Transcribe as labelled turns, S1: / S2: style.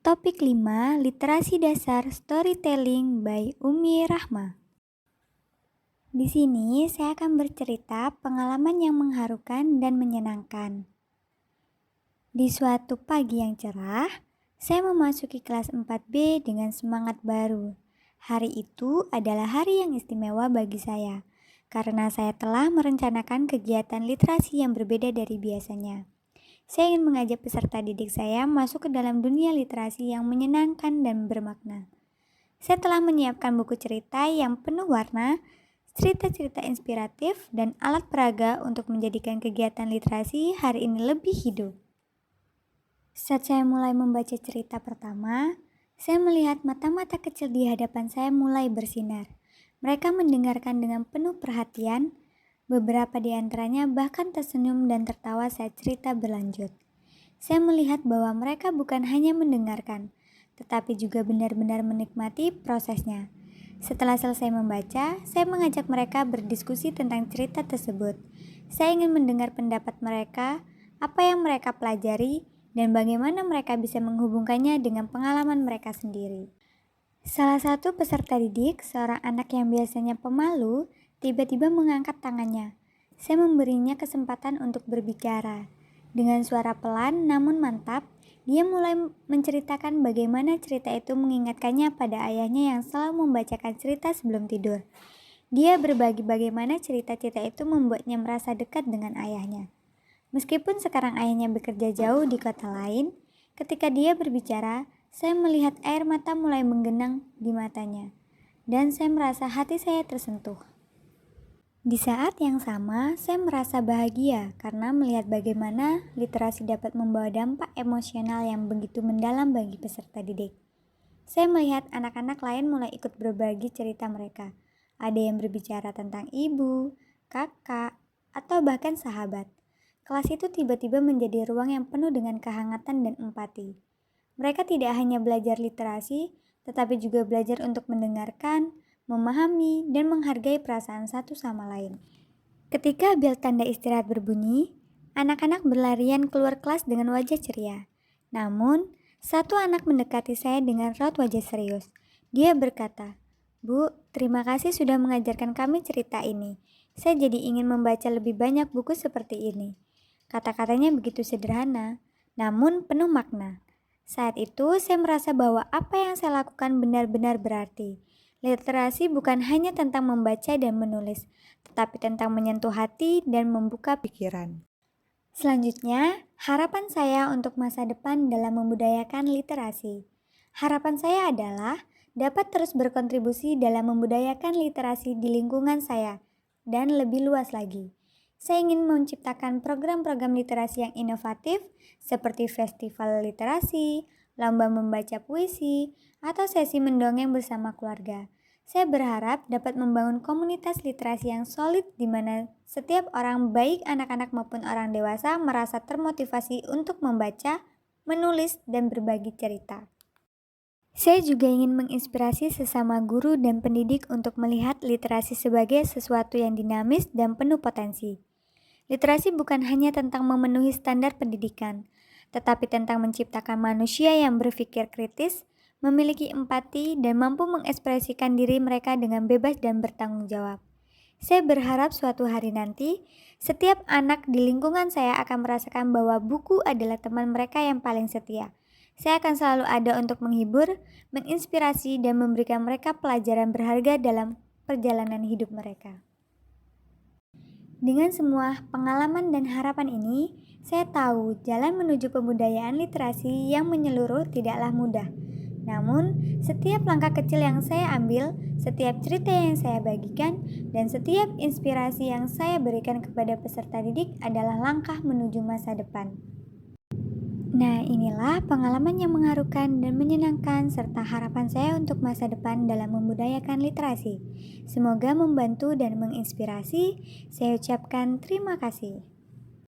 S1: Topik 5, Literasi Dasar Storytelling by Umi Rahma. Di sini saya akan bercerita pengalaman yang mengharukan dan menyenangkan. Di suatu pagi yang cerah, saya memasuki kelas 4B dengan semangat baru. Hari itu adalah hari yang istimewa bagi saya, karena saya telah merencanakan kegiatan literasi yang berbeda dari biasanya. Saya ingin mengajak peserta didik saya masuk ke dalam dunia literasi yang menyenangkan dan bermakna. Saya telah menyiapkan buku cerita yang penuh warna, cerita-cerita inspiratif, dan alat peraga untuk menjadikan kegiatan literasi hari ini lebih hidup. Saat saya mulai membaca cerita pertama, saya melihat mata-mata kecil di hadapan saya mulai bersinar. Mereka mendengarkan dengan penuh perhatian. Beberapa di antaranya bahkan tersenyum dan tertawa saat cerita berlanjut. Saya melihat bahwa mereka bukan hanya mendengarkan, tetapi juga benar-benar menikmati prosesnya. Setelah selesai membaca, saya mengajak mereka berdiskusi tentang cerita tersebut. Saya ingin mendengar pendapat mereka, apa yang mereka pelajari, dan bagaimana mereka bisa menghubungkannya dengan pengalaman mereka sendiri. Salah satu peserta didik, seorang anak yang biasanya pemalu, tiba-tiba mengangkat tangannya. Saya memberinya kesempatan untuk berbicara. Dengan suara pelan namun mantap, dia mulai menceritakan bagaimana cerita itu mengingatkannya pada ayahnya yang selalu membacakan cerita sebelum tidur. Dia berbagi bagaimana cerita-cerita itu membuatnya merasa dekat dengan ayahnya. Meskipun sekarang ayahnya bekerja jauh di kota lain, ketika dia berbicara, saya melihat air mata mulai menggenang di matanya, dan saya merasa hati saya tersentuh. Di saat yang sama, saya merasa bahagia karena melihat bagaimana literasi dapat membawa dampak emosional yang begitu mendalam bagi peserta didik. Saya melihat anak-anak lain mulai ikut berbagi cerita mereka. Ada yang berbicara tentang ibu, kakak, atau bahkan sahabat. Kelas itu tiba-tiba menjadi ruang yang penuh dengan kehangatan dan empati. Mereka tidak hanya belajar literasi, tetapi juga belajar untuk mendengarkan, memahami, dan menghargai perasaan satu sama lain. Ketika bel tanda istirahat berbunyi, anak-anak berlarian keluar kelas dengan wajah ceria. Namun, satu anak mendekati saya dengan raut wajah serius. Dia berkata, "Bu, terima kasih sudah mengajarkan kami cerita ini. Saya jadi ingin membaca lebih banyak buku seperti ini." Kata-katanya begitu sederhana, namun penuh makna. Saat itu, saya merasa bahwa apa yang saya lakukan benar-benar berarti. Literasi bukan hanya tentang membaca dan menulis, tetapi tentang menyentuh hati dan membuka pikiran. Selanjutnya, harapan saya untuk masa depan dalam membudayakan literasi. Harapan saya adalah dapat terus berkontribusi dalam membudayakan literasi di lingkungan saya, dan lebih luas lagi. Saya ingin menciptakan program-program literasi yang inovatif seperti festival literasi, lomba membaca puisi, atau sesi mendongeng bersama keluarga. Saya berharap dapat membangun komunitas literasi yang solid di mana setiap orang, baik anak-anak maupun orang dewasa, merasa termotivasi untuk membaca, menulis, dan berbagi cerita. Saya juga ingin menginspirasi sesama guru dan pendidik untuk melihat literasi sebagai sesuatu yang dinamis dan penuh potensi. Literasi bukan hanya tentang memenuhi standar pendidikan, tetapi tentang menciptakan manusia yang berpikir kritis, memiliki empati, dan mampu mengekspresikan diri mereka dengan bebas dan bertanggung jawab. Saya berharap suatu hari nanti, setiap anak di lingkungan saya akan merasakan bahwa buku adalah teman mereka yang paling setia. Saya akan selalu ada untuk menghibur, menginspirasi, dan memberikan mereka pelajaran berharga dalam perjalanan hidup mereka. Dengan semua pengalaman dan harapan ini, saya tahu jalan menuju pembudayaan literasi yang menyeluruh tidaklah mudah. Namun, setiap langkah kecil yang saya ambil, setiap cerita yang saya bagikan, dan setiap inspirasi yang saya berikan kepada peserta didik adalah langkah menuju masa depan. Nah, inilah pengalaman yang mengharukan dan menyenangkan serta harapan saya untuk masa depan dalam membudayakan literasi. Semoga membantu dan menginspirasi. Saya ucapkan terima kasih.